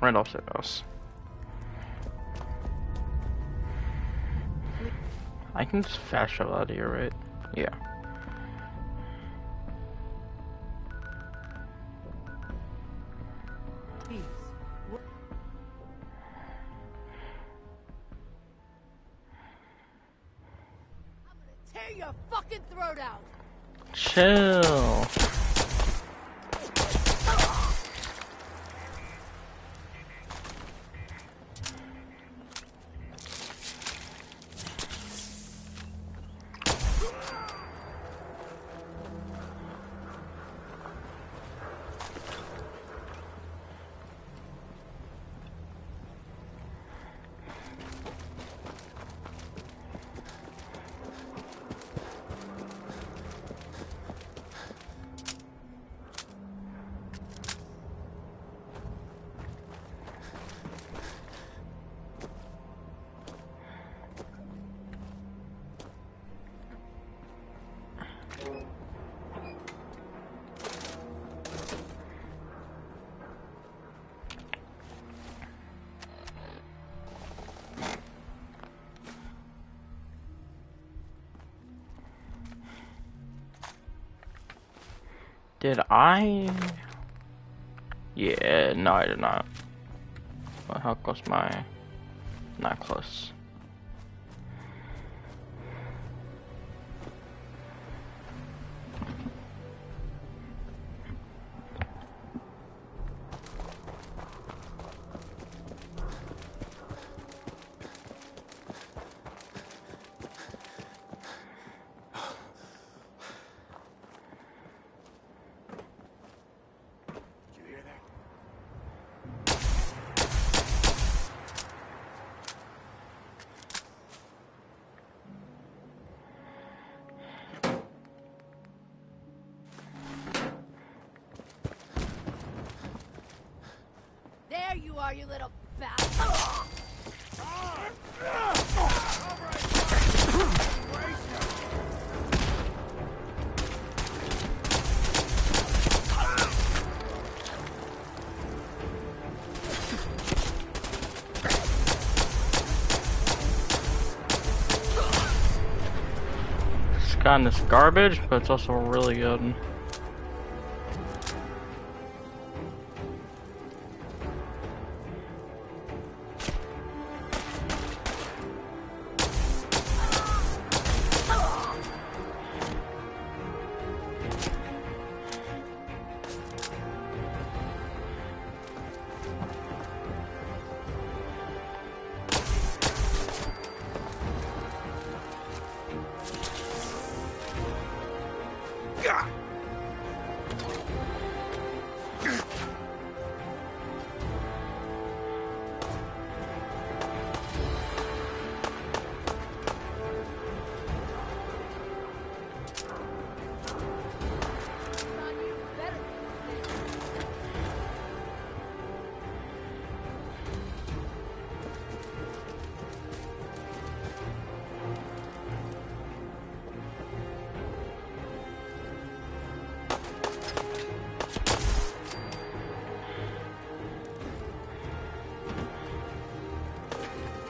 right off the house. I can just fast travel out of here, right? Yeah. Tear your fucking throat out. Chill. Did I? Yeah, no, I did not. Well, how close am I? Not close. There you are, you little bastard. It's kind of garbage, but it's also really good.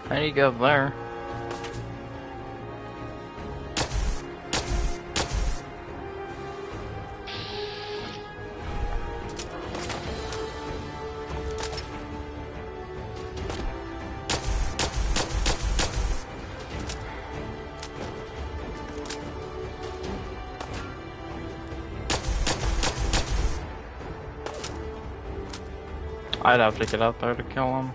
How do you go there? I'd have to get out there to kill him.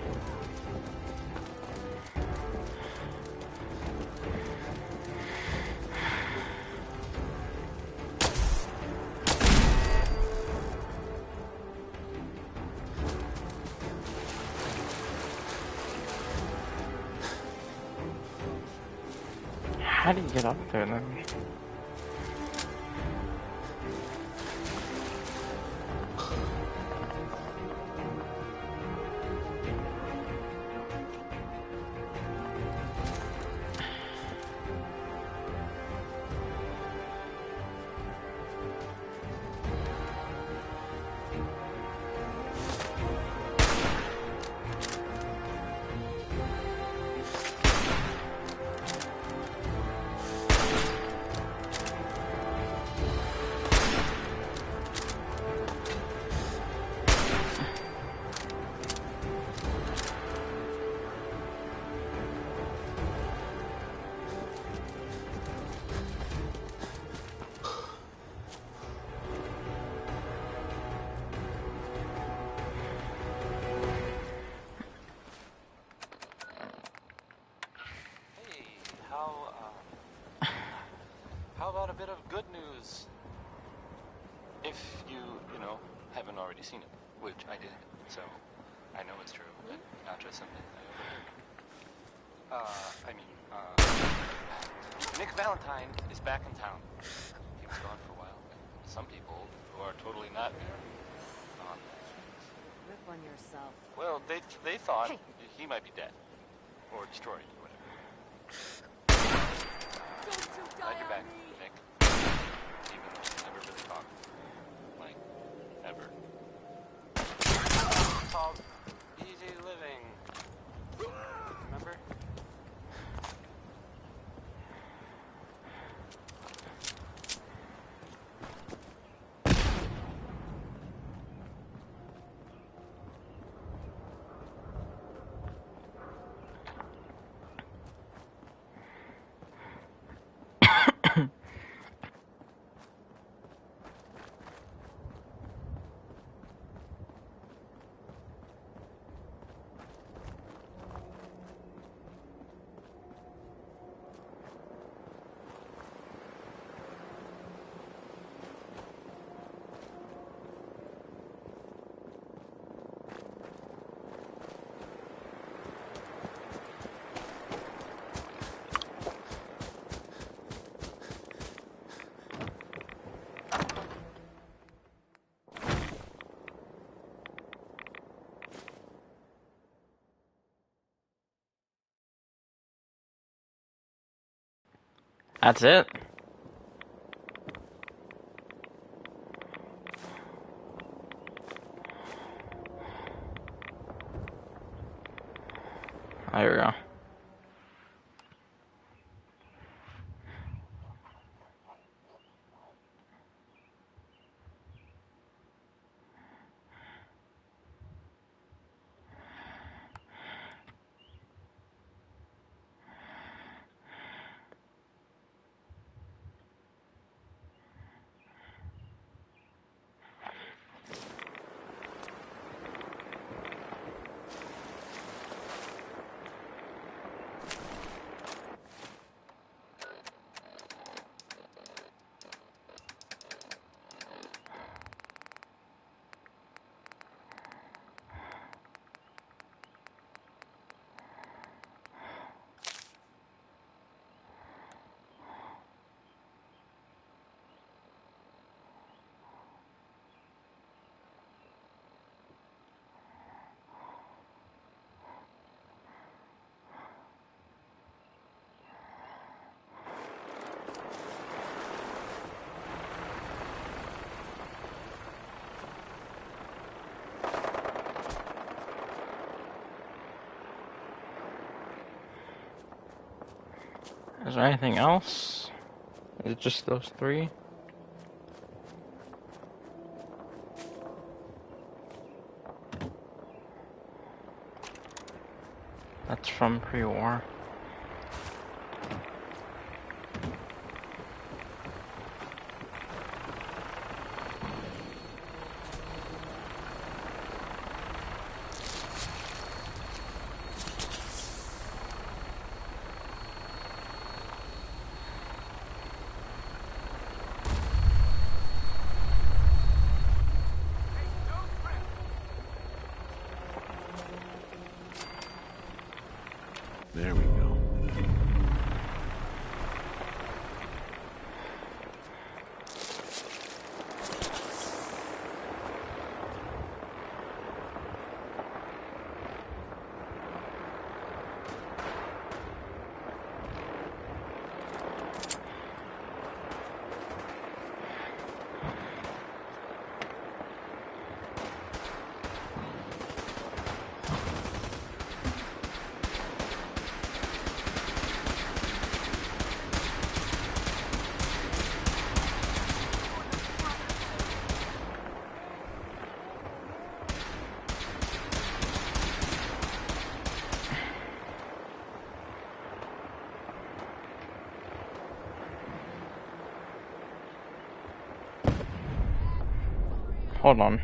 How do you get up there then? bit of good news. If you know, haven't already seen it, which I did, so I know it's true, and not just something I overheard. Nick Valentine is back in town. He was gone for a while. Some people who are totally not on Rip on yourself. well, they thought Hey. he might be dead. Or destroyed, or whatever. Don't you Glad die you're on back, me! Nick. Even though we never really talked. Like, ever. It's called Easy Living. Remember? That's it? There we go. Is there anything else? Is it just those three? That's from pre-war. There we go. Hold on.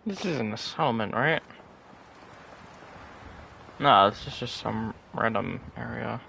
This isn't a settlement, right? No, this is just some random area.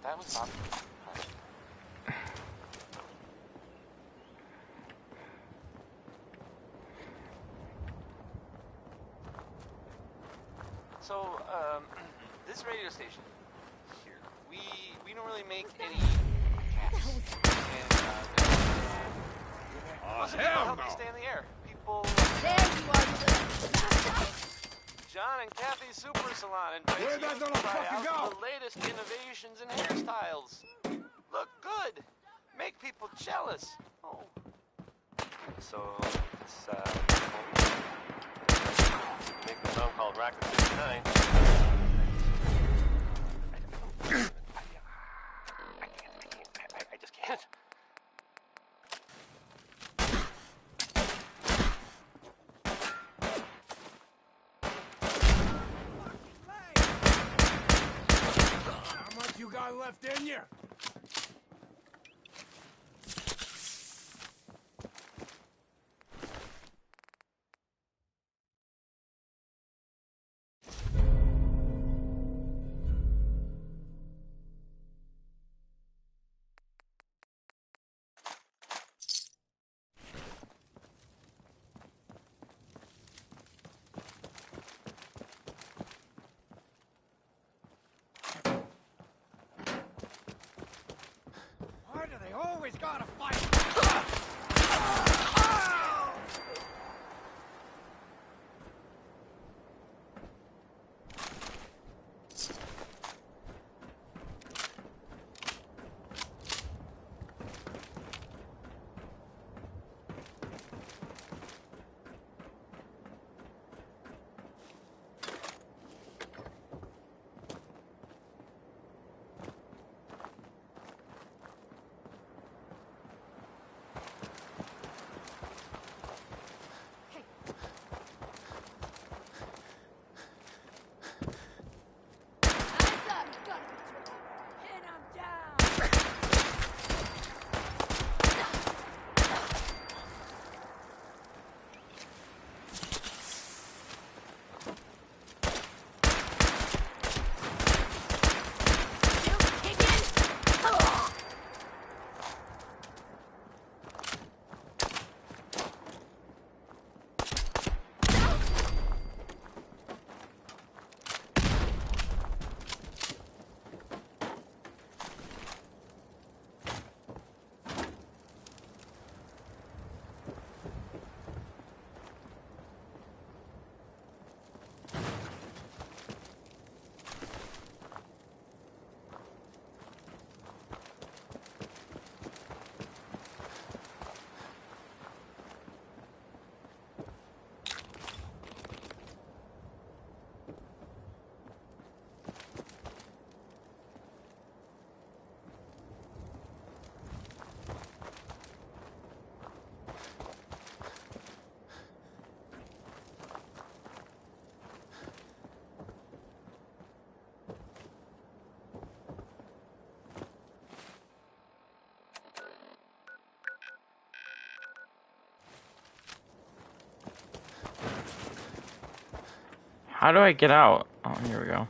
That was Bob. So, this radio station here, we don't really make any caps. And, hell help no! me stay in the air. People. There you are, you little bastard. John and Kathy's Super Salon invites Where'd you that to little try fucker out go? the latest innovations in hairstyles. Look good. Make people jealous. Oh. So, it's, making a song called Rocket 69. I just can't. gun left in you? Why do they always gotta fight? How do I get out? Oh, here we go.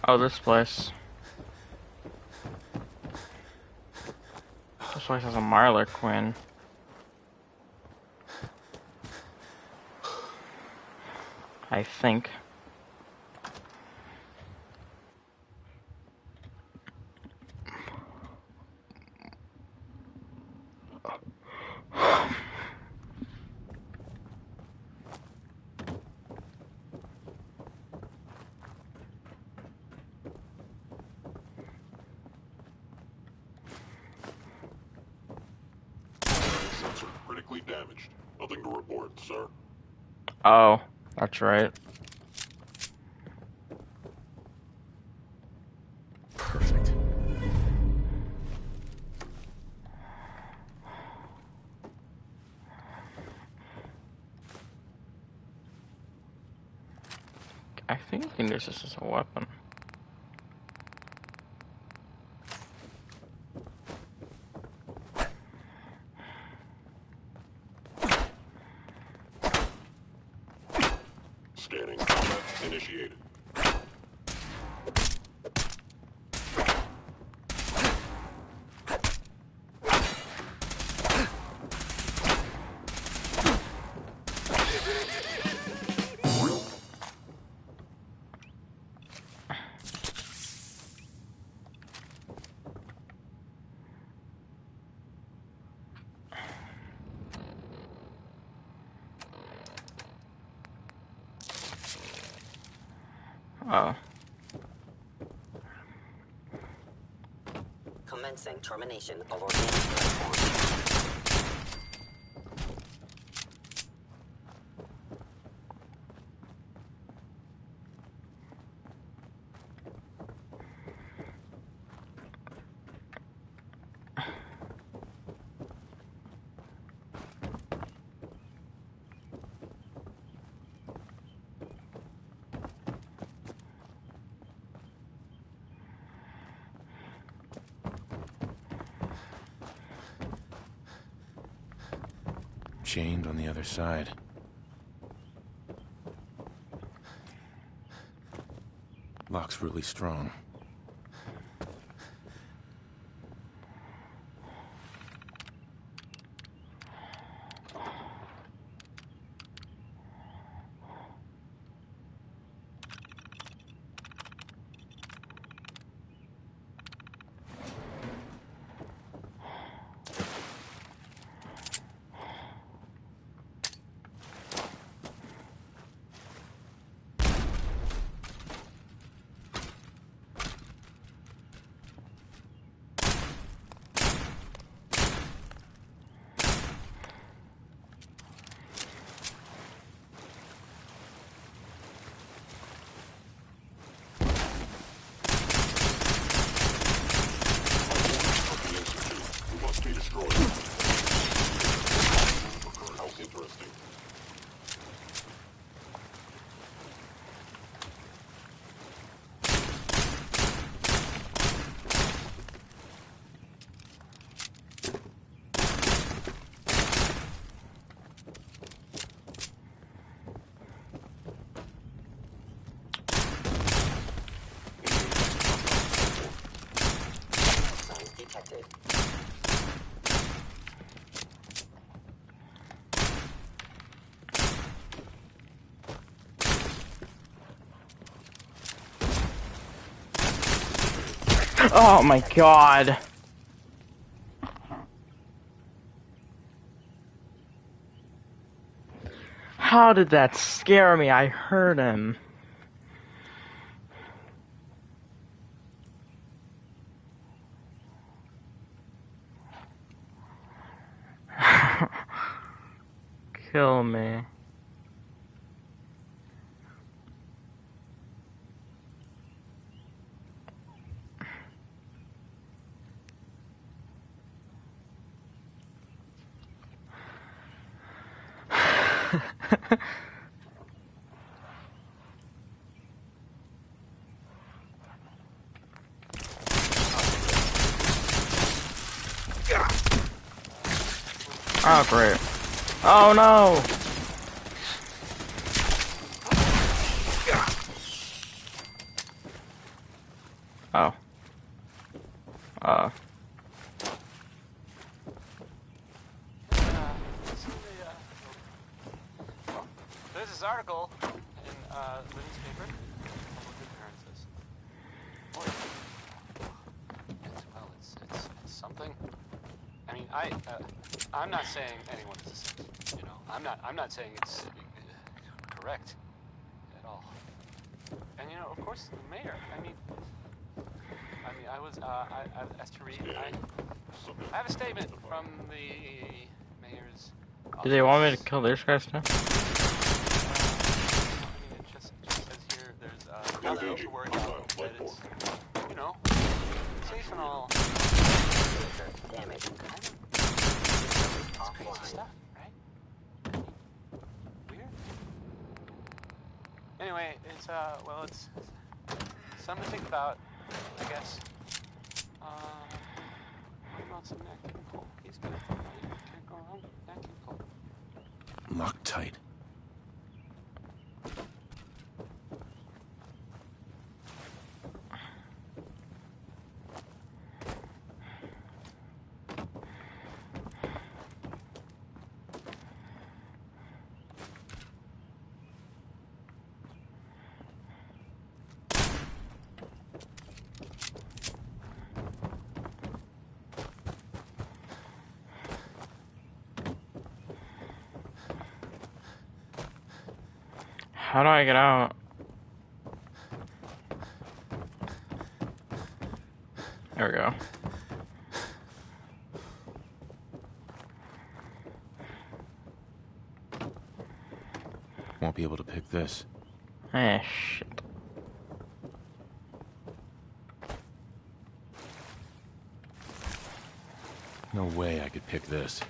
Oh, this place. This place has a Marler Quinn. I think. Sensor critically damaged. Nothing to report, sir. Oh, that's right. Perfect. I think you can use this as a weapon. initiated. Oh. Commencing termination of organic platform. Chained on the other side. Lock's really strong. Interesting. Signs detected. Oh my god. How did that scare me? I heard him. Kill me. Oh great. Oh no! Oh. There's this article in Living's paper. Public appearances. Well, it's something. I mean, I'm not saying anyone is a saint. You know, I'm not saying it's correct at all. And you know, of course, the mayor. I mean, I was asked to read. I have a statement from the mayor's. Do they want me to kill this guys now? I mean, it just says here there's nothing to worry about. That it's, you know, safe and all. Damage. It's crazy stuff, right? Weird. Anyway, it's well, it's something to think about, I guess. What about some Nat King Cole? He's good. Can't go wrong with Nat King Cole. Locked tight. How do I get out? There we go. Won't be able to pick this. Eh, shit. No way I could pick this.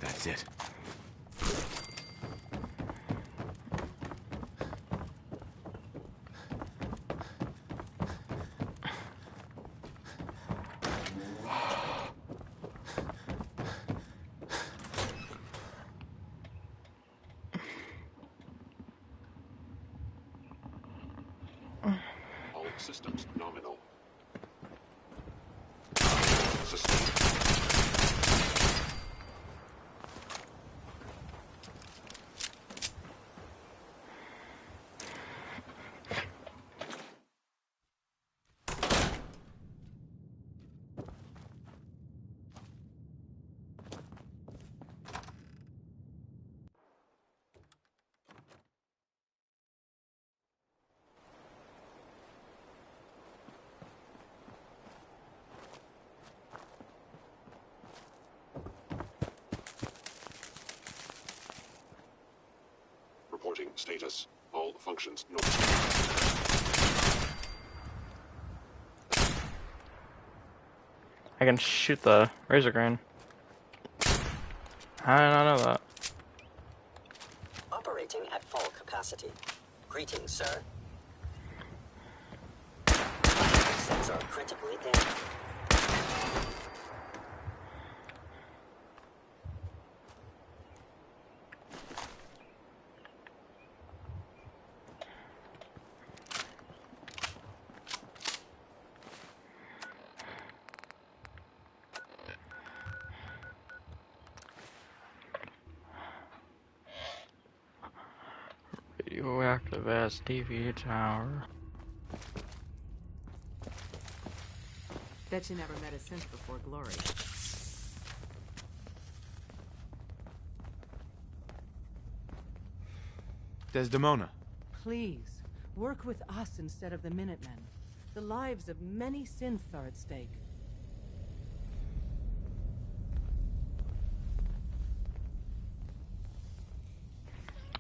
That's it. All systems nominal. System. Reporting status. All functions normal. I can shoot the razor grain. How did I not know that? Operating at full capacity. Greetings, sir. Sensor critically damaged. Radioactive SDV tower. Bet you never met a synth before Glory. Desdemona. Please, work with us instead of the Minutemen. The lives of many synths are at stake.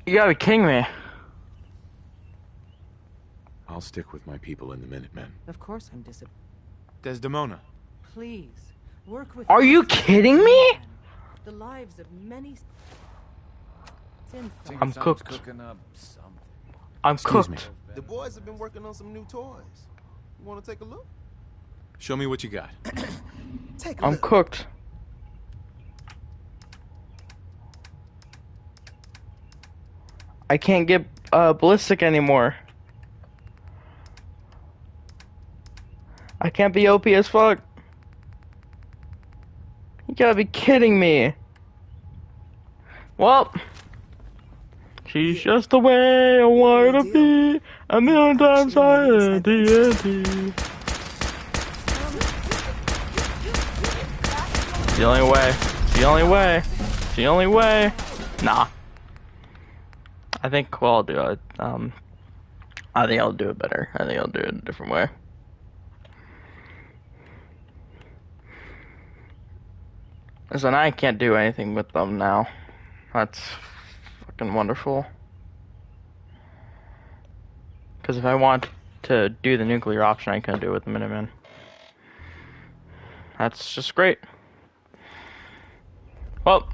You gotta be kidding me. I'll stick with my people in the Minutemen. Of course I'm disappointed. Desdemona. Please, work with Are us you instead of kidding the me? Minutemen. The lives of many synths are I'm cooked. Cooking up something. I'm Excuse cooked. me. The boys have been working on some new toys. You want to take a look? Show me what you got. Take a I'm look. cooked. I can't get ballistic anymore. I can't be OP as fuck. You gotta be kidding me. Well, she's just the way I want her to be. A million times higher TNT. The only way. The only way. The only way. Nah. I think well, I'll do it. I think I'll do it better. I think I'll do it a different way. Listen, I can't do anything with them now. That's fucking wonderful. Because if I want to do the nuclear option, I can do it with the Minutemen. That's just great. Well.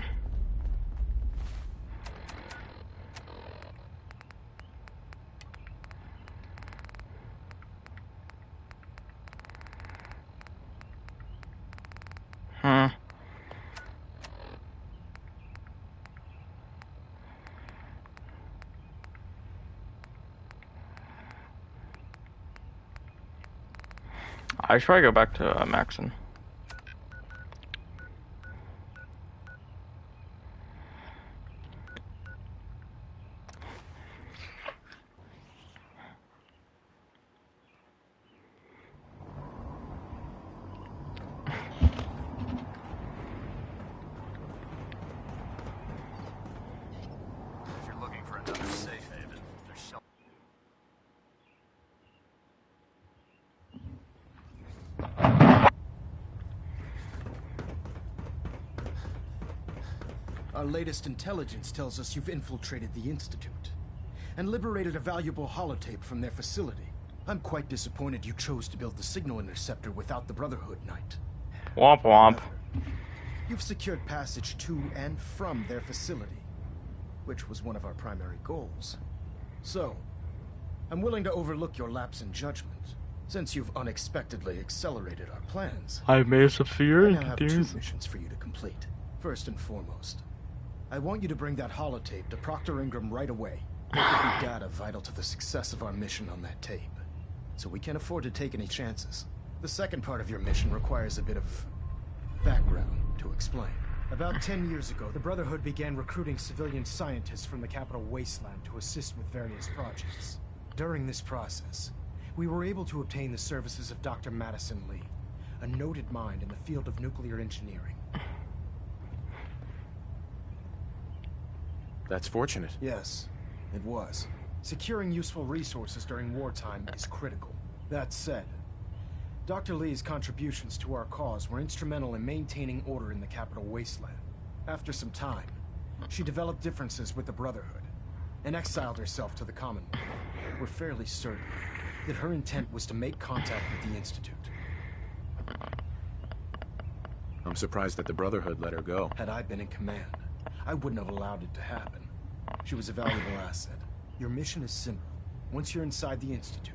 I should probably go back to Maxon. If you're looking for another safe haven, there's so. Our latest intelligence tells us you've infiltrated the Institute and liberated a valuable holotape from their facility. I'm quite disappointed you chose to build the signal interceptor without the Brotherhood, Knight. Womp womp. You've secured passage to and from their facility, which was one of our primary goals. So, I'm willing to overlook your lapse in judgment, since you've unexpectedly accelerated our plans. I may fear I now have 2 missions for you to complete. First and foremost, I want you to bring that holotape to Proctor Ingram right away. There could be data vital to the success of our mission on that tape, so we can't afford to take any chances. The second part of your mission requires a bit of background to explain. About 10 years ago, the Brotherhood began recruiting civilian scientists from the capital wasteland to assist with various projects. During this process, we were able to obtain the services of Dr. Madison Lee, a noted mind in the field of nuclear engineering. That's fortunate. Yes, it was. Securing useful resources during wartime is critical. That said, Dr. Lee's contributions to our cause were instrumental in maintaining order in the capital wasteland. After some time, she developed differences with the Brotherhood and exiled herself to the Commonwealth. We're fairly certain that her intent was to make contact with the Institute. I'm surprised that the Brotherhood let her go. Had I been in command, I wouldn't have allowed it to happen. She was a valuable asset. Your mission is simple. Once you're inside the Institute,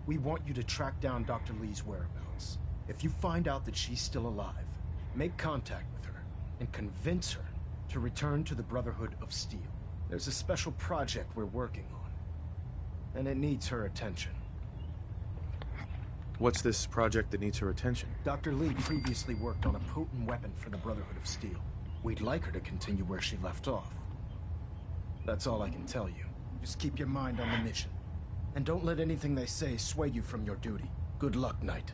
we want you to track down Dr. Lee's whereabouts. If you find out that she's still alive, make contact with her and convince her to return to the Brotherhood of Steel. There's a special project we're working on, and it needs her attention. What's this project that needs her attention? Dr. Lee previously worked on a potent weapon for the Brotherhood of Steel. We'd like her to continue where she left off. That's all I can tell you. Just keep your mind on the mission. And don't let anything they say sway you from your duty. Good luck, Knight.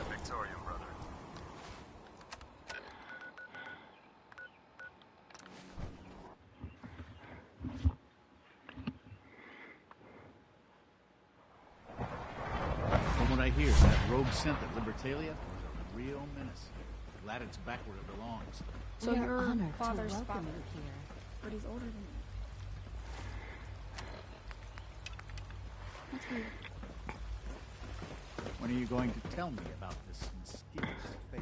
Victorian brother. From what I hear, that rogue synth at Libertalia was a real menace. Glad it's back where it belongs. So We are your honored to father's welcome father, you here. but he's older than me. That's weird. When are you going to tell me about this mysterious Phase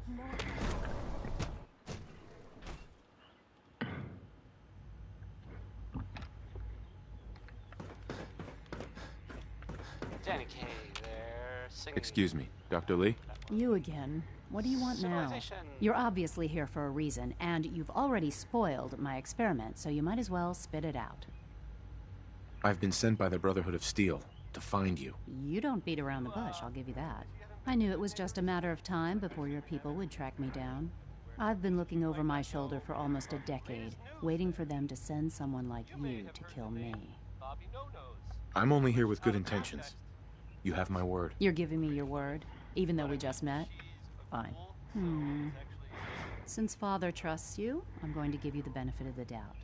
3? Danny Kaye there, singing. Excuse me, Dr. Lee? You again. What do you want now? Civilization. You're obviously here for a reason, and you've already spoiled my experiment, so you might as well spit it out. I've been sent by the Brotherhood of Steel to find you. You don't beat around the bush, I'll give you that. I knew it was just a matter of time before your people would track me down. I've been looking over my shoulder for almost a decade, waiting for them to send someone like you to kill me. I'm only here with good intentions. You have my word. You're giving me your word, even though we just met? Fine. Since Father trusts you, I'm going to give you the benefit of the doubt.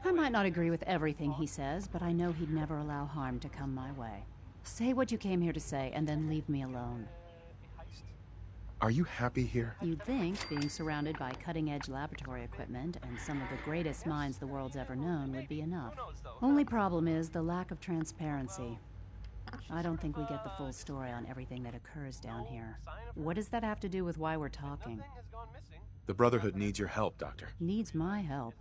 I might not agree with everything he says, but I know he'd never allow harm to come my way. Say what you came here to say, and then leave me alone. Are you happy here? You'd think being surrounded by cutting-edge laboratory equipment and some of the greatest minds the world's ever known would be enough. Only problem is the lack of transparency. I don't think we get the full story on everything that occurs down here. What does that have to do with why we're talking? The Brotherhood needs your help, Doctor. Needs my help.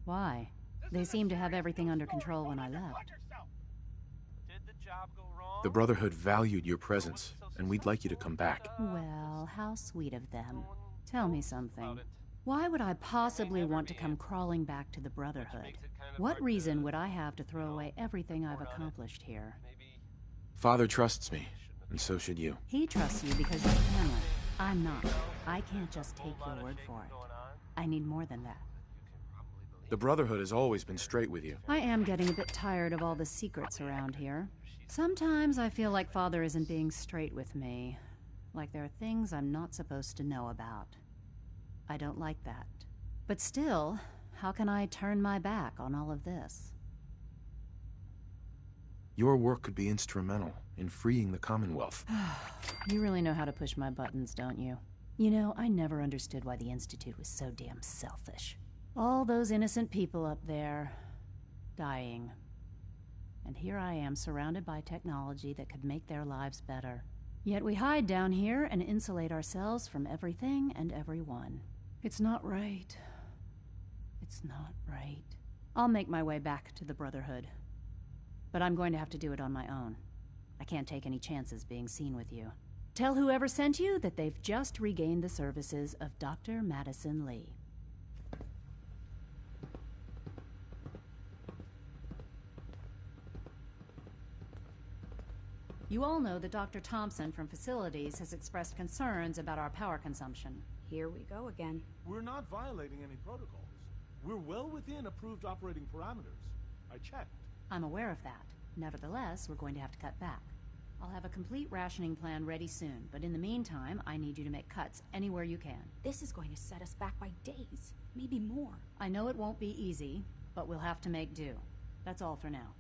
Why? They seemed to have everything under control when I left. The Brotherhood valued your presence, and we'd like you to come back. Well, how sweet of them. Tell me something. Why would I possibly want to come crawling back to the Brotherhood? What reason would I have to throw away everything I've accomplished here? Father trusts me, and so should you. He trusts you because you're family. I'm not. I can't just take your word for it. I need more than that. The Brotherhood has always been straight with you. I am getting a bit tired of all the secrets around here. Sometimes I feel like Father isn't being straight with me. Like there are things I'm not supposed to know about. I don't like that. But still, how can I turn my back on all of this? Your work could be instrumental in freeing the Commonwealth. You really know how to push my buttons, don't you? You know, I never understood why the Institute was so damn selfish. All those innocent people up there, dying. And here I am, surrounded by technology that could make their lives better. Yet we hide down here and insulate ourselves from everything and everyone. It's not right. It's not right. I'll make my way back to the Brotherhood. But I'm going to have to do it on my own. I can't take any chances being seen with you. Tell whoever sent you that they've just regained the services of Dr. Madison Lee. You all know that Dr. Thompson from Facilities has expressed concerns about our power consumption. Here we go again. We're not violating any protocols. We're well within approved operating parameters. I checked. I'm aware of that. Nevertheless, we're going to have to cut back. I'll have a complete rationing plan ready soon, but in the meantime, I need you to make cuts anywhere you can. This is going to set us back by days, maybe more. I know it won't be easy, but we'll have to make do. That's all for now.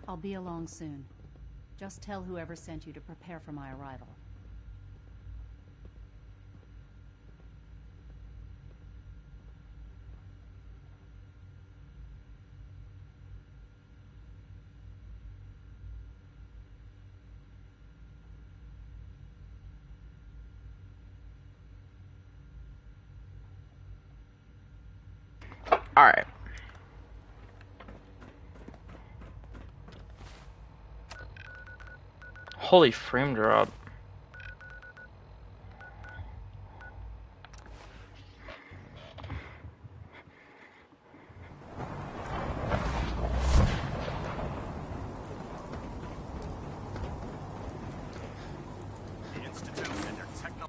I'll be along soon. Just tell whoever sent you to prepare for my arrival. All right. Holy frame drop. The Institute and their techno...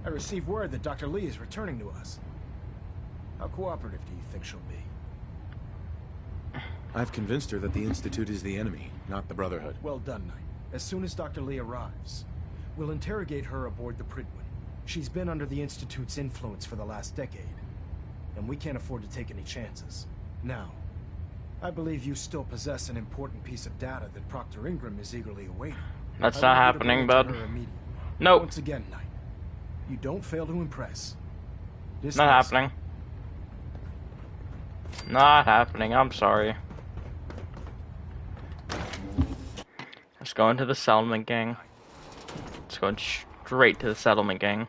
I received word that Dr. Lee is returning to us. How cooperative do you think she'll be? I've convinced her that the Institute is the enemy, not the Brotherhood. Well done, Knight. As soon as Dr. Lee arrives, we'll interrogate her aboard the Prydwen. She's been under the Institute's influence for the last decade, and we can't afford to take any chances. Now, I believe you still possess an important piece of data that Proctor Ingram is eagerly awaiting. That's not happening, bud. Nope. Once again, Knight, you don't fail to impress. Not happening. Not happening, I'm sorry. Let's go into the settlement gang. Let's go straight to the settlement gang.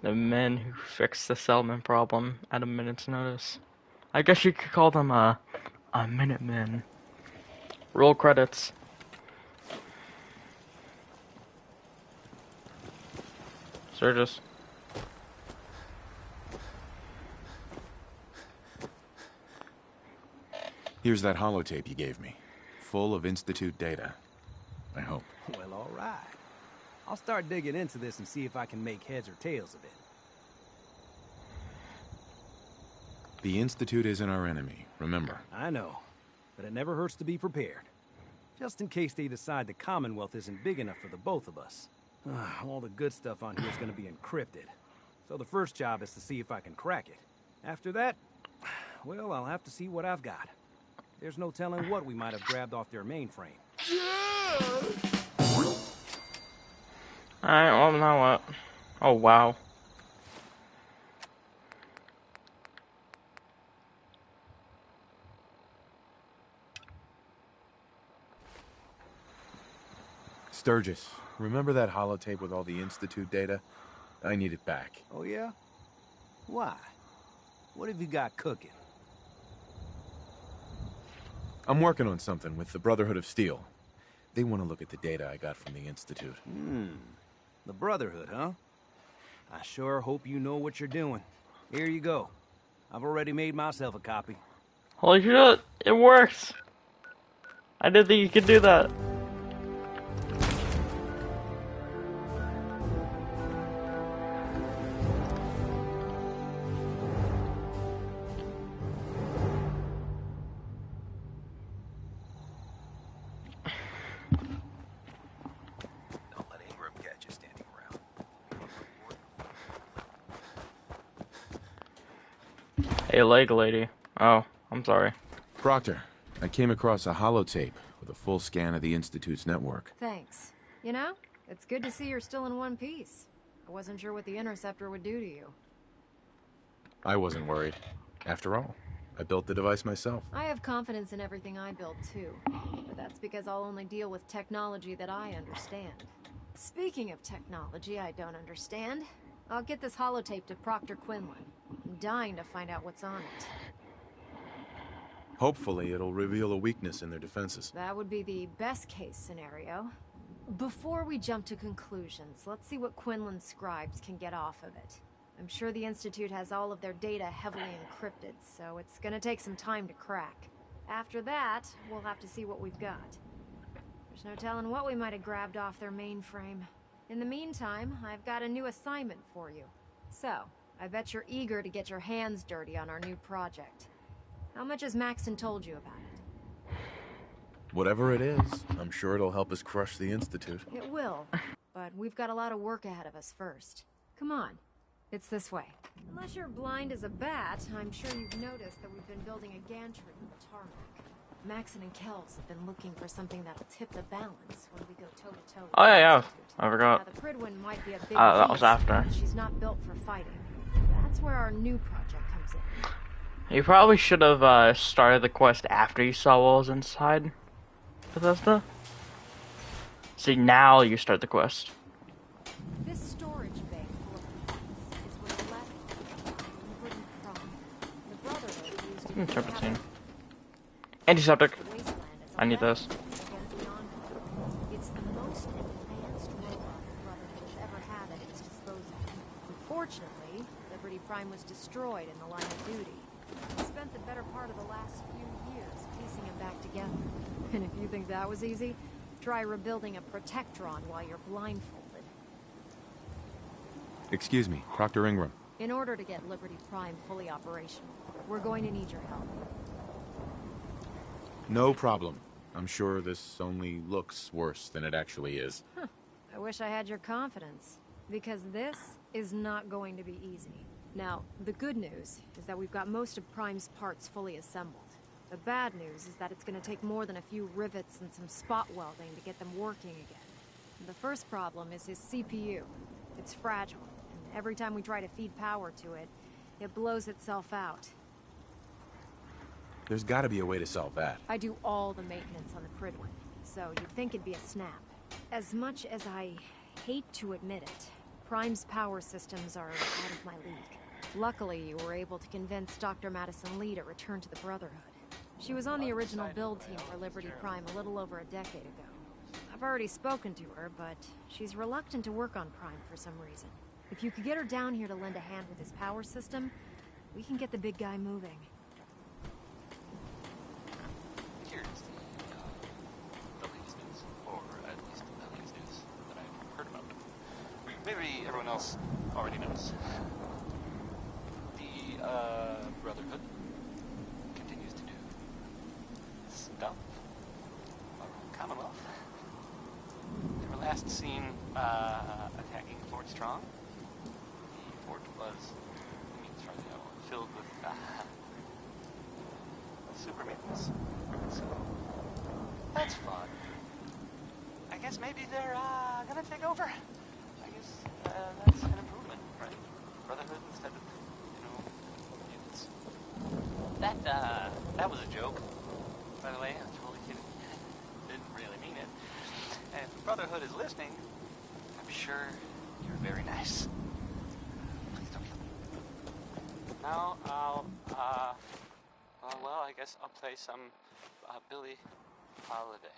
The men who fixed the settlement problem at a minute's notice. I guess you could call them a Minutemen. Roll credits. Surges. Here's that holotape you gave me, full of Institute data. I hope. Well, all right. I'll start digging into this and see if I can make heads or tails of it. The Institute isn't our enemy, remember. I know, but it never hurts to be prepared. Just in case they decide the Commonwealth isn't big enough for the both of us. All the good stuff on here is going to be encrypted. So the first job is to see if I can crack it. After that, well, I'll have to see what I've got. There's no telling what we might have grabbed off their mainframe. Alright, well, now what? Oh, wow. Sturgis, remember that holotape with all the Institute data? I need it back. Oh, yeah? Why? What have you got cooking? I'm working on something with the Brotherhood of Steel. They want to look at the data I got from the Institute. The Brotherhood, huh? I sure hope you know what you're doing. Here you go. I've already made myself a copy. Holy shit, it works! I didn't think you could do that. Don't let Ingram catch you standing around. Hey, leg lady. Oh, I'm sorry. Proctor, I came across a holotape with a full scan of the Institute's network. Thanks. You know, it's good to see you're still in one piece. I wasn't sure what the Interceptor would do to you. I wasn't worried. After all, I built the device myself. I have confidence in everything I build, too. But that's because I'll only deal with technology that I understand. Speaking of technology I don't understand, I'll get this holotape to Proctor Quinlan. I'm dying to find out what's on it. Hopefully, it'll reveal a weakness in their defenses. That would be the best-case scenario. Before we jump to conclusions, let's see what Quinlan's scribes can get off of it. I'm sure the Institute has all of their data heavily encrypted, so it's gonna take some time to crack. After that, we'll have to see what we've got. There's no telling what we might have grabbed off their mainframe. In the meantime, I've got a new assignment for you. So, I bet you're eager to get your hands dirty on our new project. How much has Maxon told you about it? Whatever it is, I'm sure it'll help us crush the Institute. It will, but we've got a lot of work ahead of us first. Come on, it's this way. Unless you're blind as a bat, I'm sure you've noticed that we've been building a gantry in the tarmac. Maxon and Kells have been looking for something that'll tip the balance when we go toe-to-toe. Oh yeah, I forgot. Now, the Prydwen might be a big that was beast, after. but she's not built for fighting. That's where our new project comes in. You probably should have started the quest after you saw what was inside Bethesda. See, now you start the quest. This storage bay full of weapons is what's left of Liberty Prime. The Brotherhood used it to Turpentine. Antiseptic. I need this. It's the most advanced robot the Brotherhood has ever had at its disposal. Unfortunately, Liberty Prime was destroyed in the line of duty. We spent the better part of the last few years piecing it back together. And if you think that was easy, try rebuilding a Protectron while you're blindfolded. Excuse me, Proctor Ingram. In order to get Liberty Prime fully operational, we're going to need your help. No problem. I'm sure this only looks worse than it actually is. I wish I had your confidence, because this is not going to be easy. Now, the good news is that we've got most of Prime's parts fully assembled. The bad news is that it's going to take more than a few rivets and some spot welding to get them working again. The first problem is his CPU. It's fragile, and every time we try to feed power to it, it blows itself out. There's gotta be a way to solve that. I do all the maintenance on the Prydwen, so you'd think it'd be a snap. As much as I hate to admit it, Prime's power systems are out of my league. Luckily, you were able to convince Dr. Madison Lee to return to the Brotherhood. She was on the original build team for Liberty Prime a little over a decade ago. I've already spoken to her, but she's reluctant to work on Prime for some reason. If you could get her down here to lend a hand with his power system, we can get the big guy moving. Here's the latest news, or at least the latest news that I've heard about. Maybe everyone else already knows. The Brotherhood continues to do stuff around Commonwealth. They were last seen attacking Fort Strong. The fort was, filled with super mutants. So that's fun. I guess maybe they're gonna take over. I guess that's an improvement, right? Brotherhood instead of, mutants. That was a joke, by the way. I'm totally kidding. Didn't really mean it. And Brotherhood is listening, I'm sure you're very nice. Please don't kill me. Now I'll, well, I guess I'll play some Billie Holiday.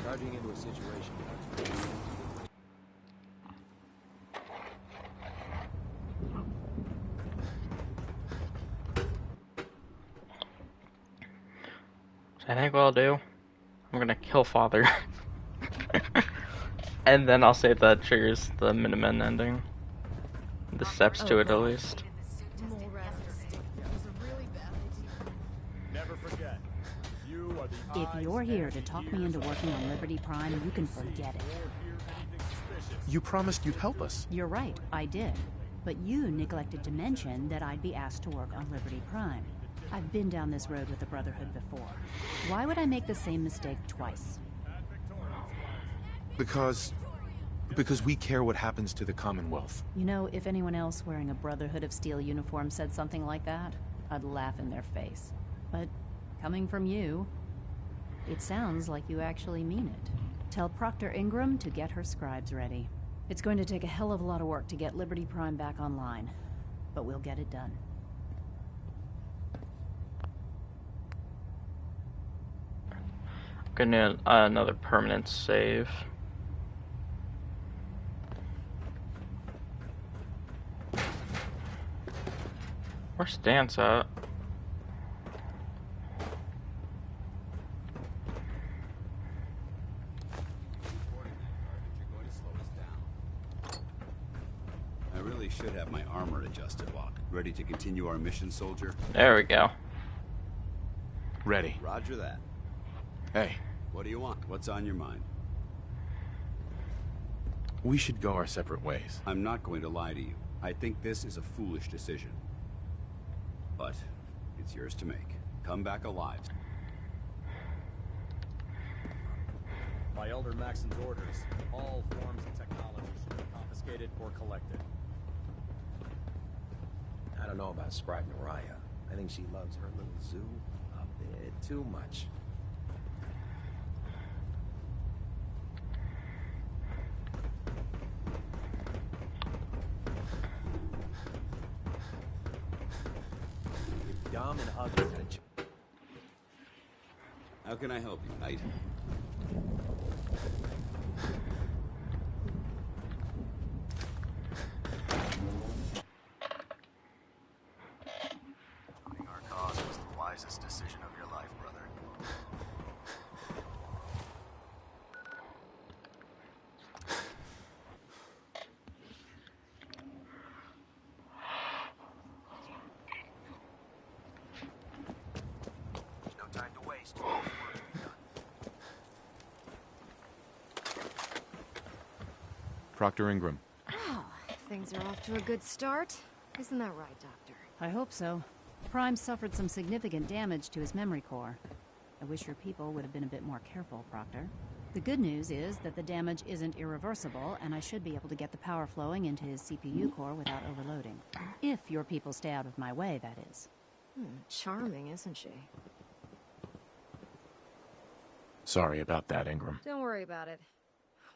Charging into a situation. I think what I'll do, I'm gonna kill Father. And then I'll say that triggers the Minutemen ending. The steps to it, at least. Never forget, you are the If you're here to talk me into working on Liberty Prime, you can forget it. You promised you'd help us. You're right, I did. But you neglected to mention that I'd be asked to work on Liberty Prime. I've been down this road with the Brotherhood before. Why would I make the same mistake twice? Because we care what happens to the Commonwealth. You know, if anyone else wearing a Brotherhood of Steel uniform said something like that, I'd laugh in their face. But coming from you, it sounds like you actually mean it. Tell Proctor Ingram to get her scribes ready. It's going to take a hell of a lot of work to get Liberty Prime back online, but we'll get it done. Gonna another permanent save. Where's Stance at? I really should have my armor adjusted, Locke. Ready to continue our mission, soldier? There we go. Ready. Roger that. Hey. What do you want? What's on your mind? We should go our separate ways. I'm not going to lie to you. I think this is a foolish decision. But it's yours to make. Come back alive. By Elder Maxon's orders, all forms of technology should be confiscated or collected. I don't know about Scribe Naraya. I think she loves her little zoo a bit too much. Dumb and ugly. How can I help you, Knight? Joining our cause was the wisest decision of your life, brother. No time to waste. Proctor Ingram. Well, things are off to a good start. Isn't that right, Doctor? I hope so. Prime suffered some significant damage to his memory core. I wish your people would have been a bit more careful, Proctor. The good news is that the damage isn't irreversible, and I should be able to get the power flowing into his CPU core without overloading. If your people stay out of my way, that is. Charming, isn't she? Sorry about that, Ingram. Don't worry about it.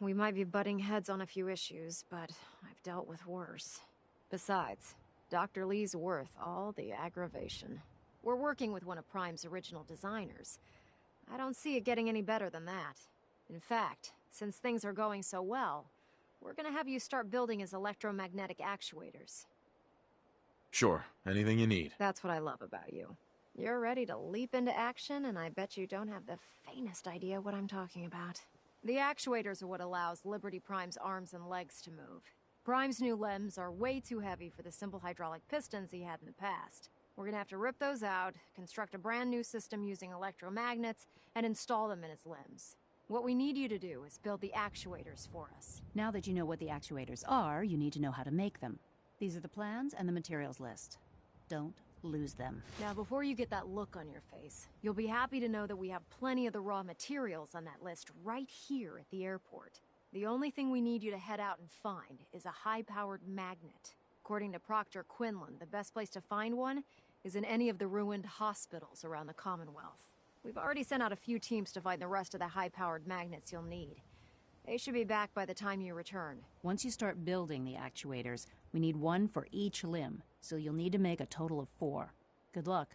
We might be butting heads on a few issues, but I've dealt with worse. Besides, Dr. Lee's worth all the aggravation. We're working with one of Prime's original designers. I don't see it getting any better than that. In fact, since things are going so well, we're gonna have you start building his electromagnetic actuators. Sure, anything you need. That's what I love about you. You're ready to leap into action, and I bet you don't have the faintest idea what I'm talking about. The actuators are what allows Liberty Prime's arms and legs to move. Prime's new limbs are way too heavy for the simple hydraulic pistons he had in the past. We're gonna have to rip those out, construct a brand new system using electromagnets, and install them in his limbs. What we need you to do is build the actuators for us. Now that you know what the actuators are, you need to know how to make them. These are the plans and the materials list. Don't lose them. Now, before you get that look on your face, you'll be happy to know that we have plenty of the raw materials on that list right here at the airport. The only thing we need you to head out and find is a high-powered magnet. According to Proctor Quinlan, the best place to find one is in any of the ruined hospitals around the Commonwealth. We've already sent out a few teams to find the rest of the high-powered magnets you'll need. They should be back by the time you return. Once you start building the actuators, we need one for each limb, so you'll need to make a total of 4. Good luck.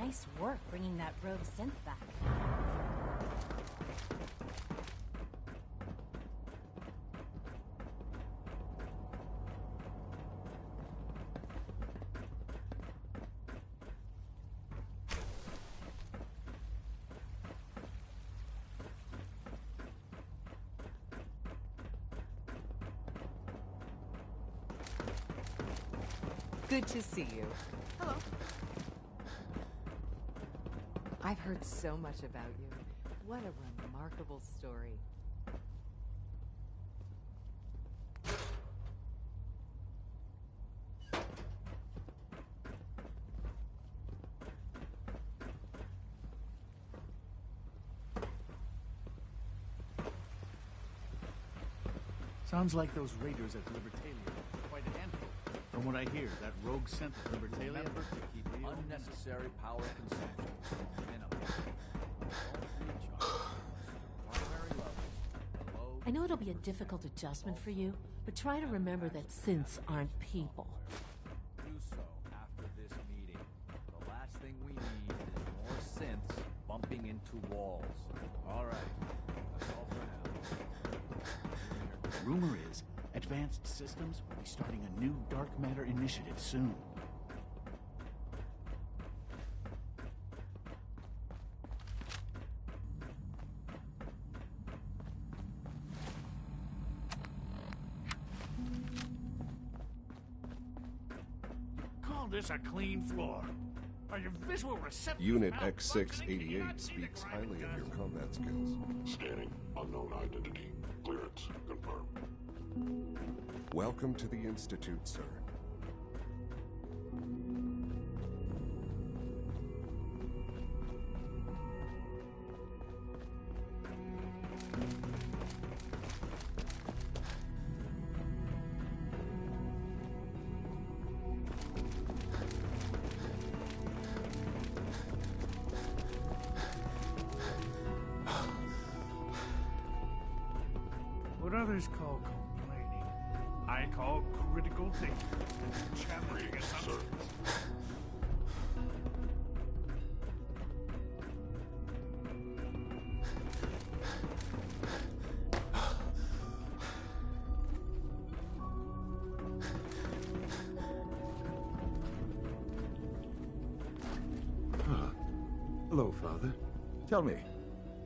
Nice work bringing that rogue synth back. Good to see you. Hello. I've heard so much about you. What a remarkable story. Sounds like those raiders at Libertalia are quite a handful. From what I hear, that rogue synth at Libertalia... Remember to keep unnecessary power consumption minimal. I know it'll be a difficult adjustment for you, but try to remember that synths aren't people. Do so after this meeting. The last thing we need is more synths bumping into walls. All right. That's all for now. Rumor is, Advanced Systems will be starting a new dark matter initiative soon. Call this a clean floor. Are your visual receptors... Unit X688 speaks highly of your combat skills. Scanning. Unknown identity. Clearance confirmed. Welcome to the Institute, sir. What others call complaining, I call critical thinking and challenging assumptions. Hello, Father. Tell me,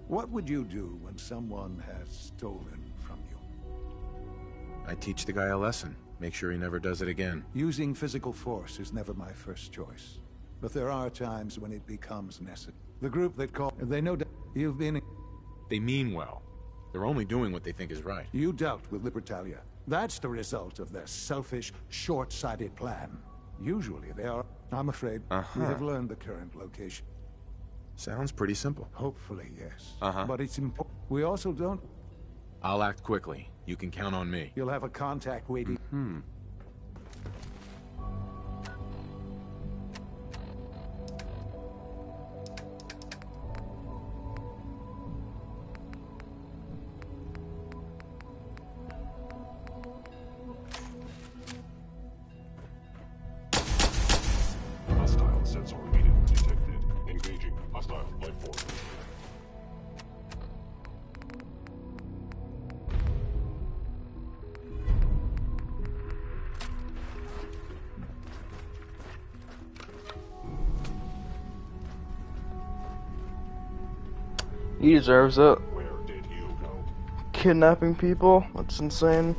what would you do when someone has stolen from you? I teach the guy a lesson. Make sure he never does it again. Using physical force is never my first choice. But there are times when it becomes necessary. The group that call... They know you've been... They mean well. They're only doing what they think is right. You dealt with Libertalia. That's the result of their selfish, short-sighted plan. Usually they are... I'm afraid we have learned the current location. Sounds pretty simple. Hopefully, yes. Uh-huh. But it's important. We also don't... I'll act quickly. You can count on me. You'll have a contact waiting. Hostile sensor immediately detected. Engaging hostile life force. He deserves it. Where did you go? Kidnapping people? That's insane.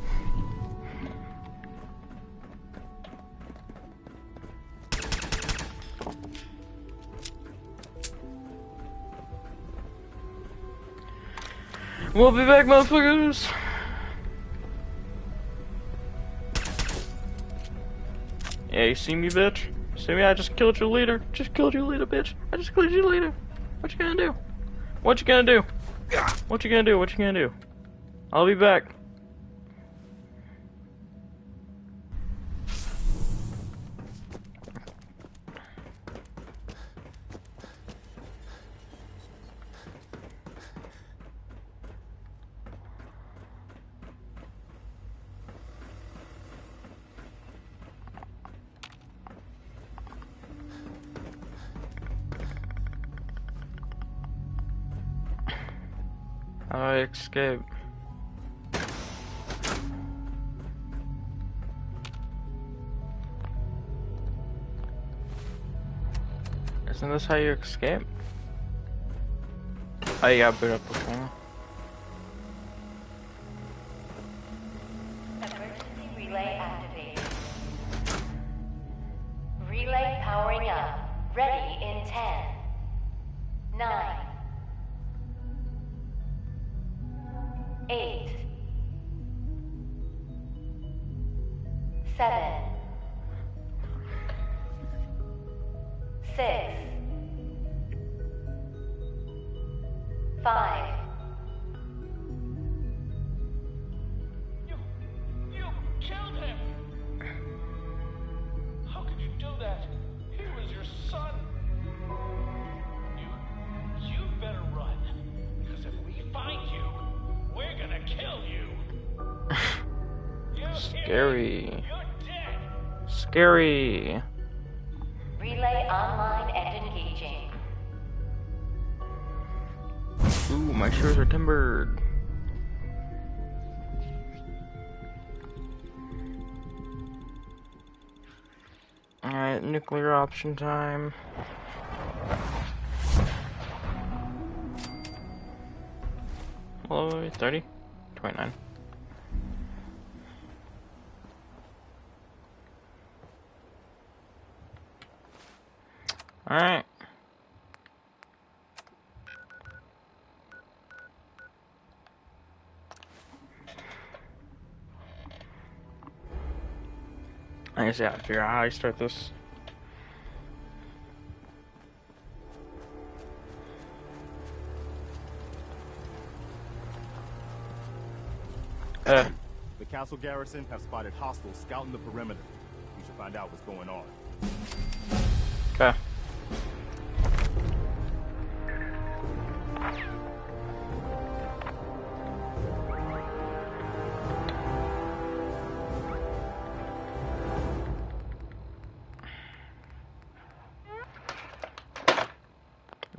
We'll be back, motherfuckers! Yeah, you see me, bitch? See me? I just killed your leader. Just killed your leader, bitch. I just killed your leader. What you gonna do? What you gonna do? What you gonna do? What you gonna do? I'll be back. I escape. Isn't this how you escape? Oh, you gotta boot up the phone. Emergency relay activated. Relay powering up. Ready in 10, 9, 8, 7, 6, 5. You killed him! How could you do that? He was your son. You better run, because if we find you, we're gonna kill you. Scary. Scary. Relay online and engaging. Ooh, my shores are timbered. Alright, nuclear option time. Hello, 30? 29. Alright. I guess I have to figure out how I start this. The castle garrison have spotted hostiles scouting the perimeter. We should find out what's going on. Okay.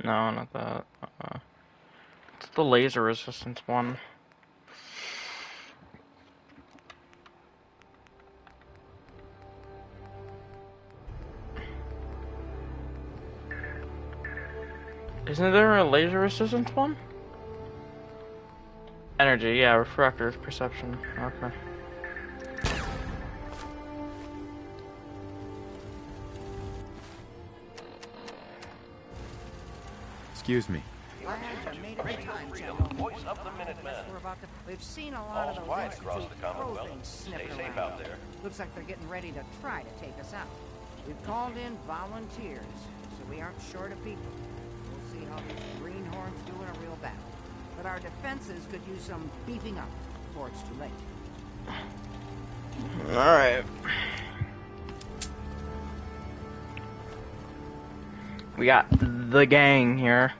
No, not that. It's the laser resistance one. Isn't there a laser resistance one? Energy, yeah, refractor, perception. Okay. Excuse me. Voice of the Minutemen. We've seen a lot of those quiet across the Commonwealth. Stay safe out there. Looks like they're getting ready to try to take us out. We've called in volunteers, so we aren't short of people. We'll see how these greenhorns do in a real battle. But our defenses could use some beefing up before it's too late. Alright. We got the gang here.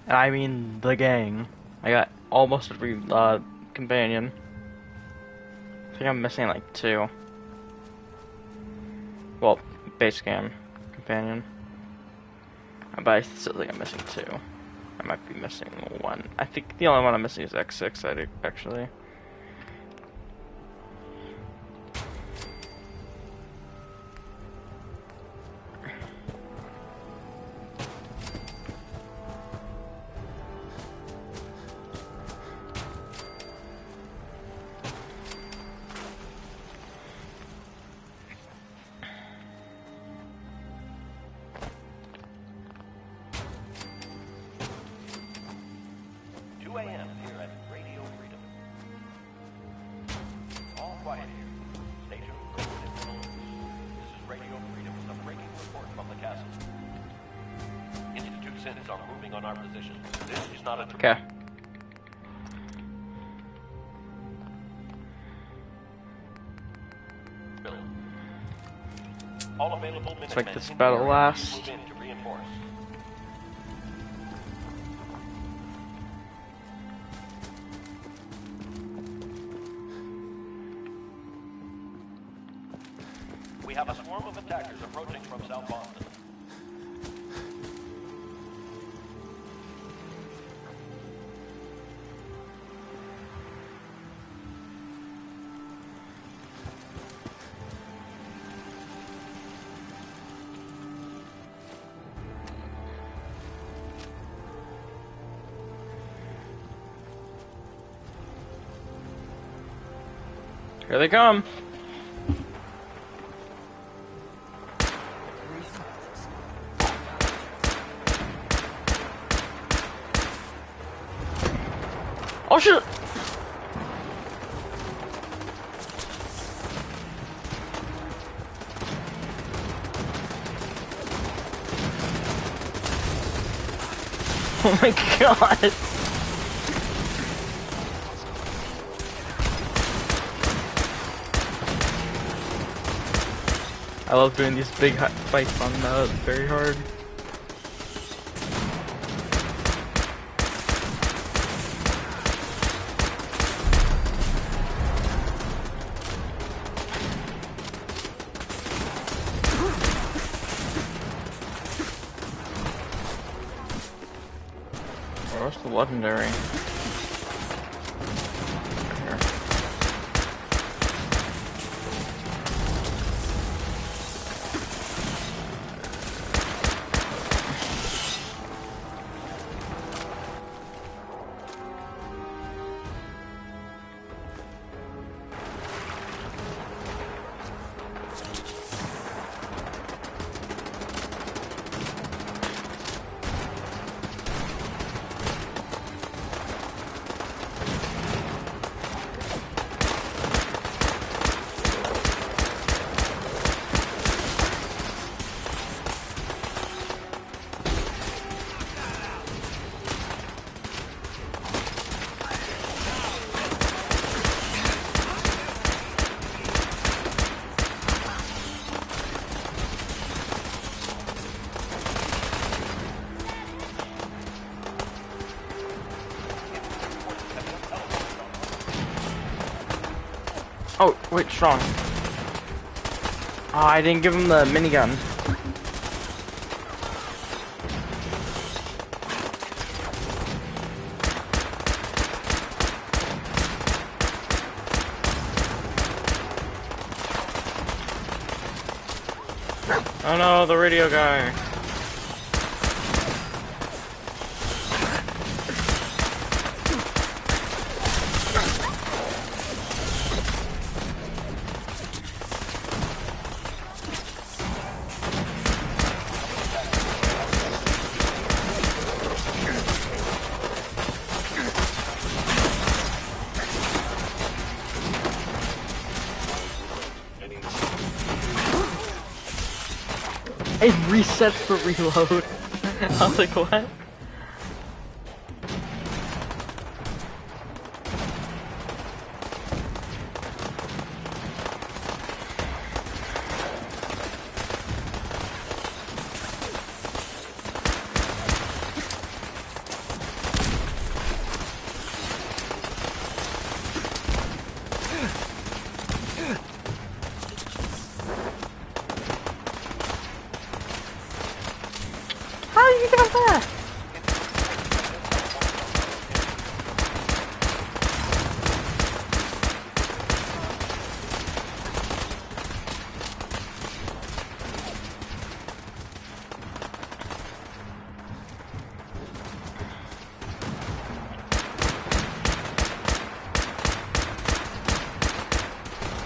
I mean the gang. I got almost every companion. I think I'm missing like 2. Well, base game companion. But I still think I'm missing 2. I might be missing 1. I think the only one I'm missing is X6, I think, actually. synths are moving on our position. This is not a... Okay. All available Minutemen. It's like this battle lasts. Move in to reinforce. We have a swarm of attackers approaching from South Boston. Here they come. Oh shit! Oh my god! I love doing these big fights on very hard. Where's the legendary? Here. Oh, wait, strong. Oh, I didn't give him the minigun. Oh no, the radio guy. It resets for reload. I was like, what? How did you get up there?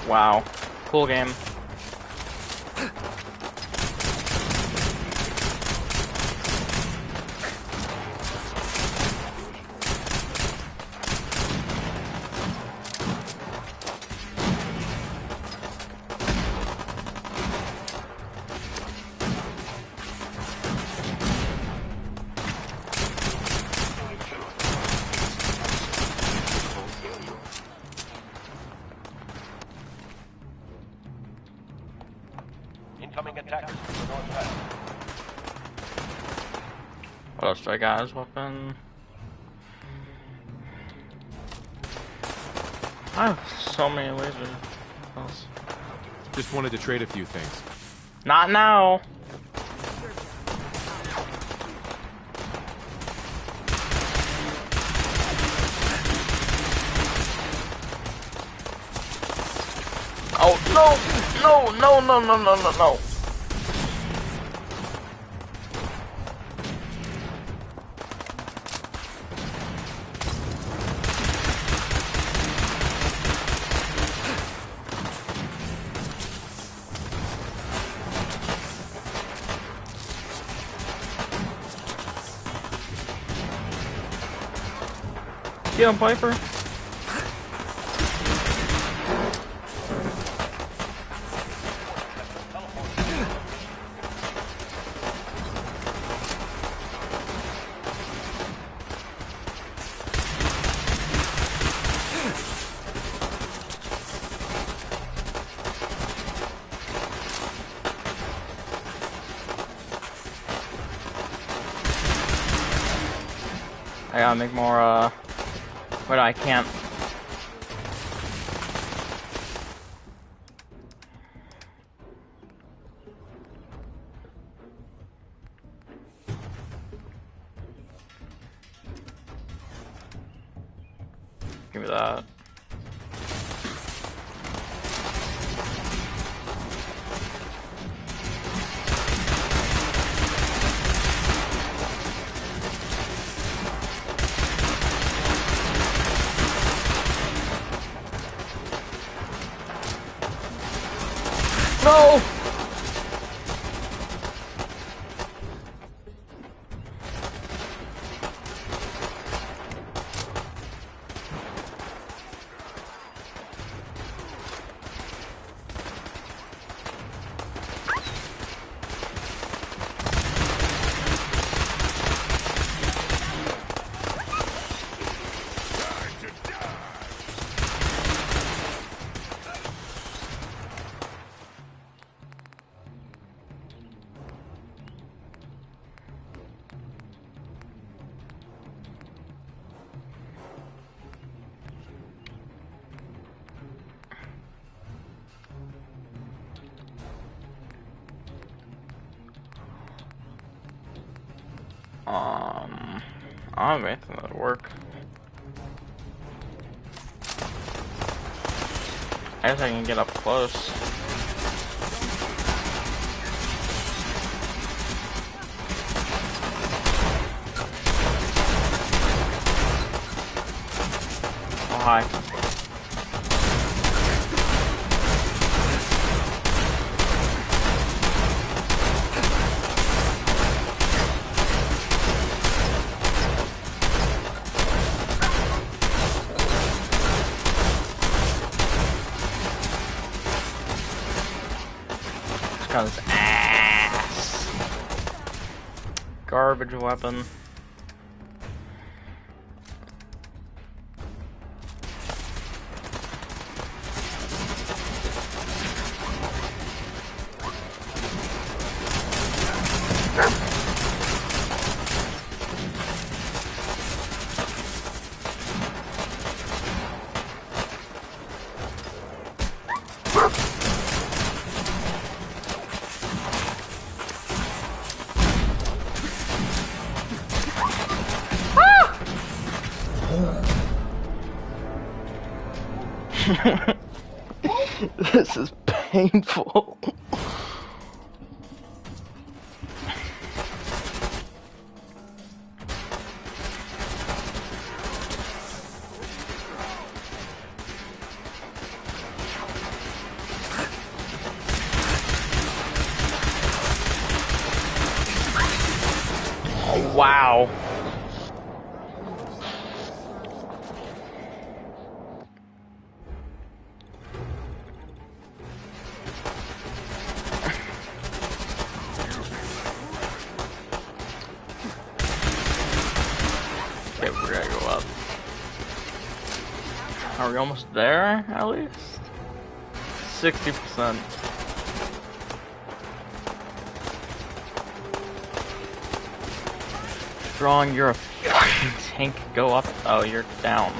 Wow, cool game. What else do I got as weapon? I have so many lasers. Just wanted to trade a few things. Not now. Oh no! No! No! No! No! No! No! No! Get him, Piper. I gotta make more, but I can't. Give me that. No! I don't think that would work. I guess I can get up close. Oh, hi. His ass. Garbage weapon. This is painful. Oh, wow. Okay, we're gonna go up. Are we almost there, at least? 60%. withdrawing. You're a fucking tank. Go up. Oh, you're down.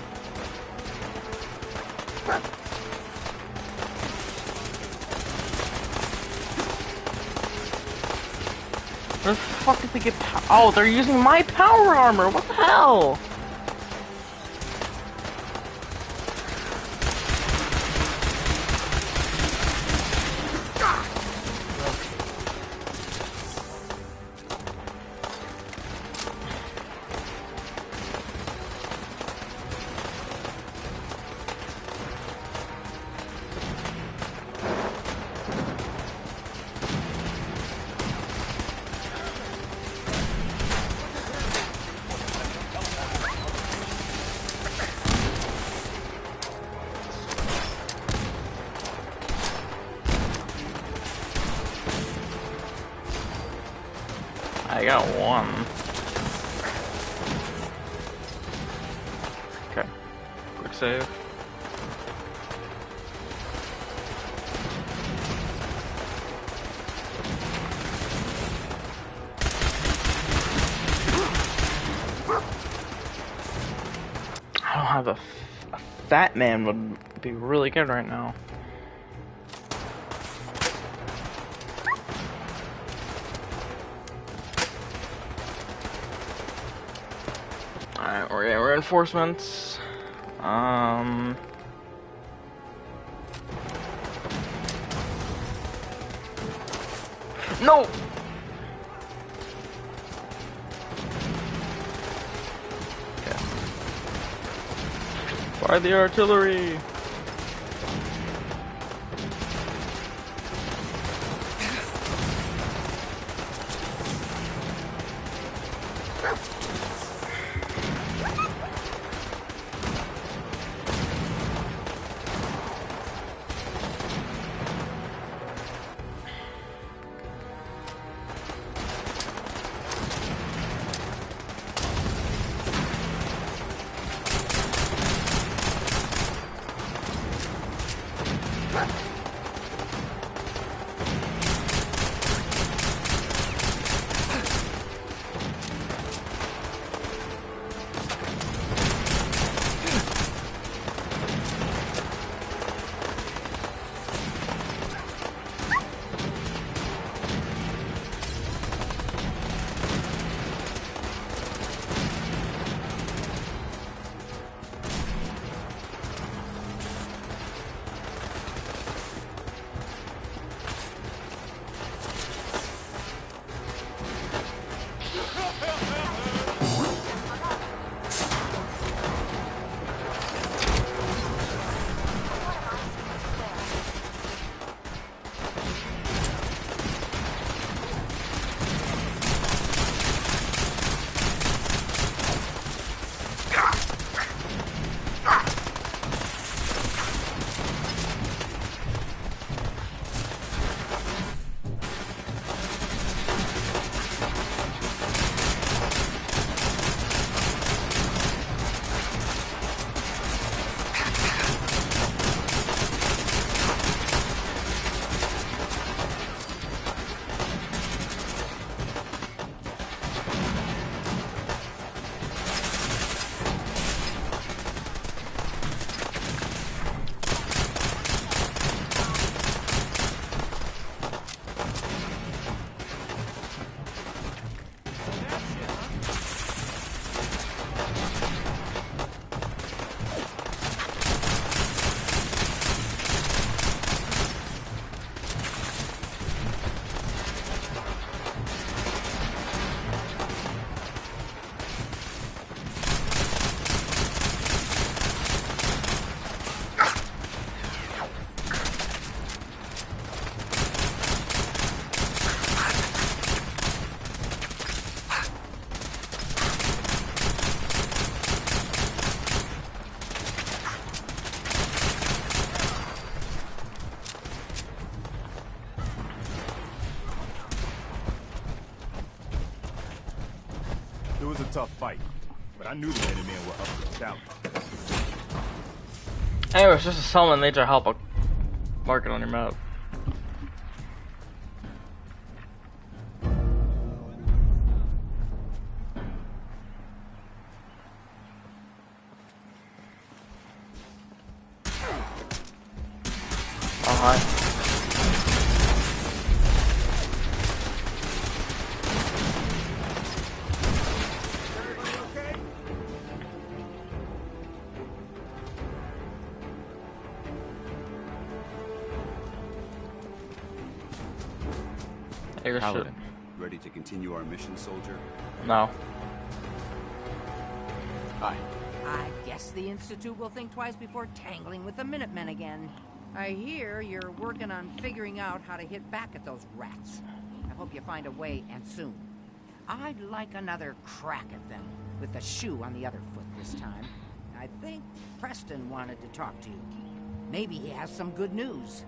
Where the fuck did they get oh, they're using my power armor! What the hell? I got one. Okay. Quick save. I don't have a fat man would be really good right now. Alright, we're getting reinforcements. No! Okay. Fire the artillery! It was a tough fight, but I knew the Minutemen were up for the challenge. Anyway, it's just a summon. Need your help. I'll mark it on your map. Hi. Paladin, ready to continue our mission, soldier? No. Hi. I guess the Institute will think twice before tangling with the Minutemen again. I hear you're working on figuring out how to hit back at those rats. I hope you find a way, and soon. I'd like another crack at them, with the shoe on the other foot this time. I think Preston wanted to talk to you. Maybe he has some good news.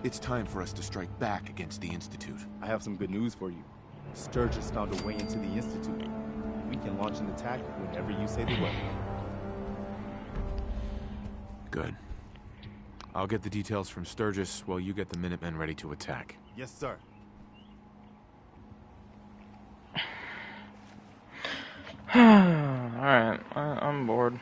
It's time for us to strike back against the Institute. I have some good news for you. Sturgis found a way into the Institute. We can launch an attack whenever you say the word. Good. I'll get the details from Sturgis while you get the Minutemen ready to attack. Yes, sir. Alright, I'm bored.